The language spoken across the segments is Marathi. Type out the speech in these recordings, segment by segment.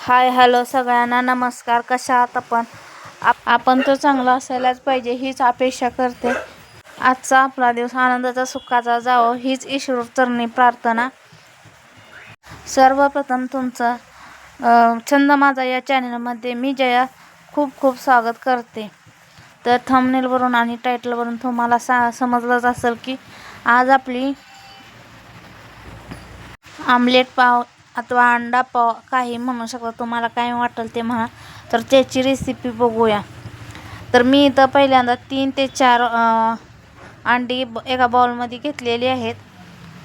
हाय हॅलो सगळ्यांना नमस्कार. कशा आहात आपण तर चांगलं असायलाच पाहिजे हीच अपेक्षा करते. आजचा आपला दिवस आनंदाचा सुखाचा जावो हीच ईश्वर चरणी प्रार्थना. सर्वप्रथम तुमचं छंद माझा या चॅनलमध्ये मी जया खूप खूप स्वागत करते. तर थंबनेलवरून आणि टायटलवरून तुम्हाला समजलंच असेल की आज आपली आमलेट पाव अथवा अंडा पाव काही म्हणू शकता, तुम्हाला काय वाटेल ते म्हणा. तर त्याची रेसिपी बघूया. तर मी इथं पहिल्यांदा 3 ते 4 अंडी एका बाउलमध्ये घेतलेली आहेत.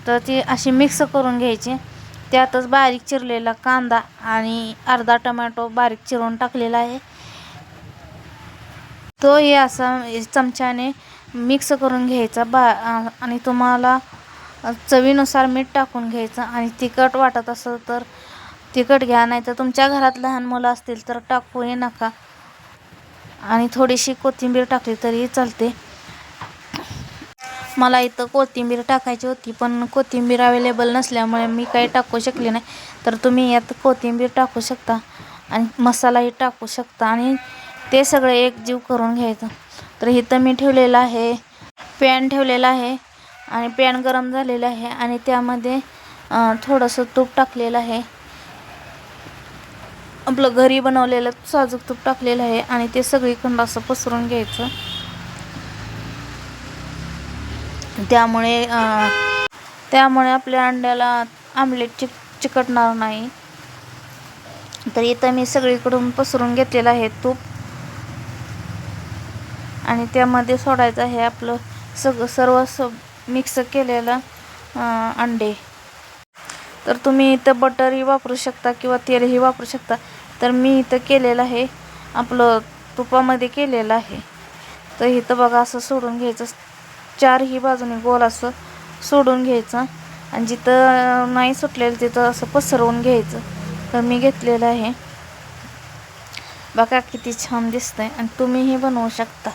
तर ती अशी मिक्स करून घ्यायची. त्यातच बारीक चिरलेला कांदा आणि अर्धा टोमॅटो बारीक चिरून टाकलेला आहे. तोही असा चमच्याने मिक्स करून घ्यायचा आणि तुम्हाला चवीनुसार मीठ टाकून घ्यायचं. आणि तिखट वाटत असेल तर तिखट घ्या, नाही तर तुमच्या घरात लहान मुलं असतील तर टाकूही नका. आणि थोडीशी कोथिंबीर टाकली तरी चालते. मला इथं कोथिंबीर टाकायची होती पण कोथिंबीर अवेलेबल नसल्यामुळे मी काही टाकू शकले नाही. तर तुम्ही यात कोथिंबीर टाकू शकता आणि मसालाही टाकू शकता आणि ते सगळे एकजीव करून घ्यायचं. तर इथं मी ठेवलेलं आहे, पॅन ठेवलेला आहे आणि पॅन गरम झालेलं आहे आणि त्यामध्ये थोडंसं तूप टाकलेलं आहे. आपलं घरी बनवलेलं साजूक तूप टाकलेलं आहे आणि ते सगळीकडं असं पसरून घ्यायचं. त्यामुळे आपल्या अंड्याला आमलेट चिकटणार नाही. तर इथं मी सगळीकडून पसरून घेतलेलं आहे तूप आणि त्यामध्ये सोडायचं आहे आपलं सर्व मिक्स केलेलं अंडे. तर तुम्ही इथं बटरही वापरू शकता किंवा तेलही वापरू शकता. तर मी इथं केलेलं आहे आपलं तुपामध्ये केलेलं आहे. तर इथं बघा असं सोडून घ्यायचं, चारही बाजूने गोल असं सोडून घ्यायचं आणि जिथं नाही सुटलेलं तिथं असं पसरवून घ्यायचं. तर मी घेतलेलं आहे बघा किती छान दिसतंय आणि तुम्हीही बनवू शकता.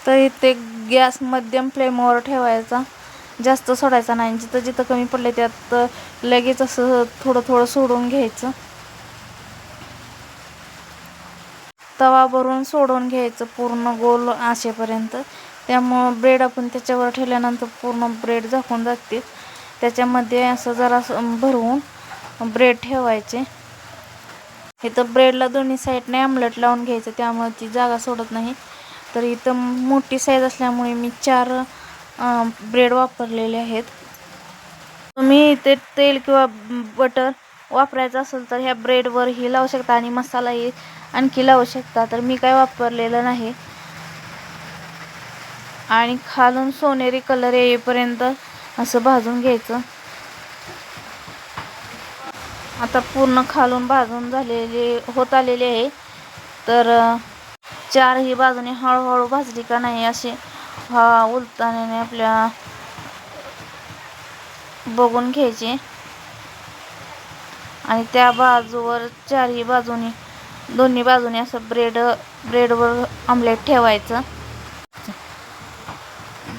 तर इथे गॅस मध्यम फ्लेमवर ठेवायचा, जास्त सोडायचा नाही. जिथं जिथं कमी पडले त्यात लगेच असं थोडं थोडं सोडून घ्यायचं. तवा भरून सोडून घ्यायचं पूर्ण गोल असेपर्यंत. त्यामुळं ब्रेड आपण त्याच्यावर ठेवल्यानंतर पूर्ण ब्रेड झाकून जाते. त्याच्यामध्ये असं जरा भरवून ब्रेड ठेवायचे. इथं ब्रेडला दोन्ही साईडने आमलेट लावून घ्यायचं, त्यामुळे ती जागा सोडत नाही. तर इथं मोठी साईज असल्यामुळे मी 4 ब्रेड वापरलेले आहेत. तुम्ही इथे तेल किंवा बटर वापरायचं असेल तर ह्या ब्रेडवरही लावू शकता आणि मसालाही आणखी लावू शकता. तर मी काय वापरलेलं नाही. आणि खालून सोनेरी कलर येईपर्यंत असं भाजून घ्यायचं. आता पूर्ण खालून भाजून होत आलेले आहे. तर चारही बाजूने हळूहळू भाजली का नाही अशी उलटाने आपल्या बघून घ्यायचे आणि त्या बाजूवर दोन्ही बाजूने असं ब्रेडवर आमलेट ठेवायचं.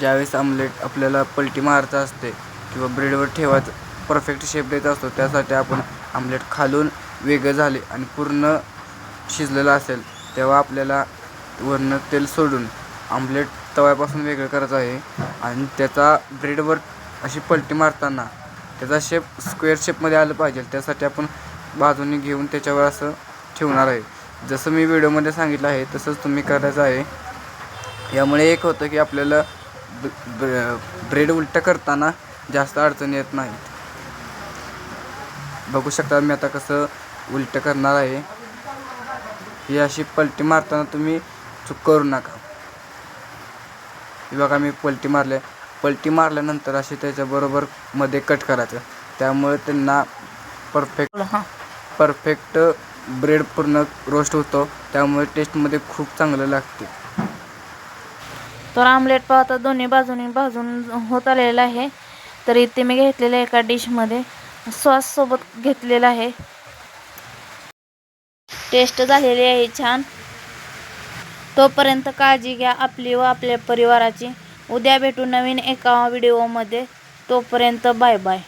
ज्यावेळेस आमलेट आपल्याला पलटी मारता असते किंवा ब्रेडवर ठेवायचं परफेक्ट शेप द्यायचा असतो, त्यासाठी आपण आमलेट खालून वेगळं झाले आणि पूर्ण शिजलेलं असेल तेव्हा आपल्याला वरनं तेल सोडून आमलेट तव्यापासून वेगळं करायचं आहे. आणि त्याचा ब्रेडवर अशी पलटी मारताना त्याचा शेप स्क्वेअर शेपमध्ये आलं पाहिजे. त्यासाठी आपण बाजूने घेऊन त्याच्यावर असं ठेवणार आहे. जसं मी व्हिडिओमध्ये सांगितलं आहे तसंच तुम्ही करायचं आहे. यामुळे एक होतं की आपल्याला ब्रेड उलटं करताना जास्त अडचणी येत नाहीत. बघू शकता मी आता कसं उलटं करणार आहे. ही अशी पलटी मारताना तुम्ही चूक करू नका. ही बघा मी पलटी मारल्यानंतर अशी त्याच्याबरोबर मध्ये कट करायचं. त्यामुळे त्यांना परफेक्ट ब्रेड पूर्ण रोस्ट होतो. त्यामुळे टेस्टमध्ये खूप चांगलं लागते. तर आमलेट पाव आता दोन्ही बाजूनी भाजून होत आलेला आहे. तर इथे मी घेतलेलं एका डिशमध्ये सॉस सोबत घेतलेला आहे. टेस्ट झालेली आहे छान. तोपर्यंत काळजी घ्या आपली व आपल्या परिवाराची. उद्या भेटू नवीन एका व्हिडिओमध्ये. तोपर्यंत बाय बाय.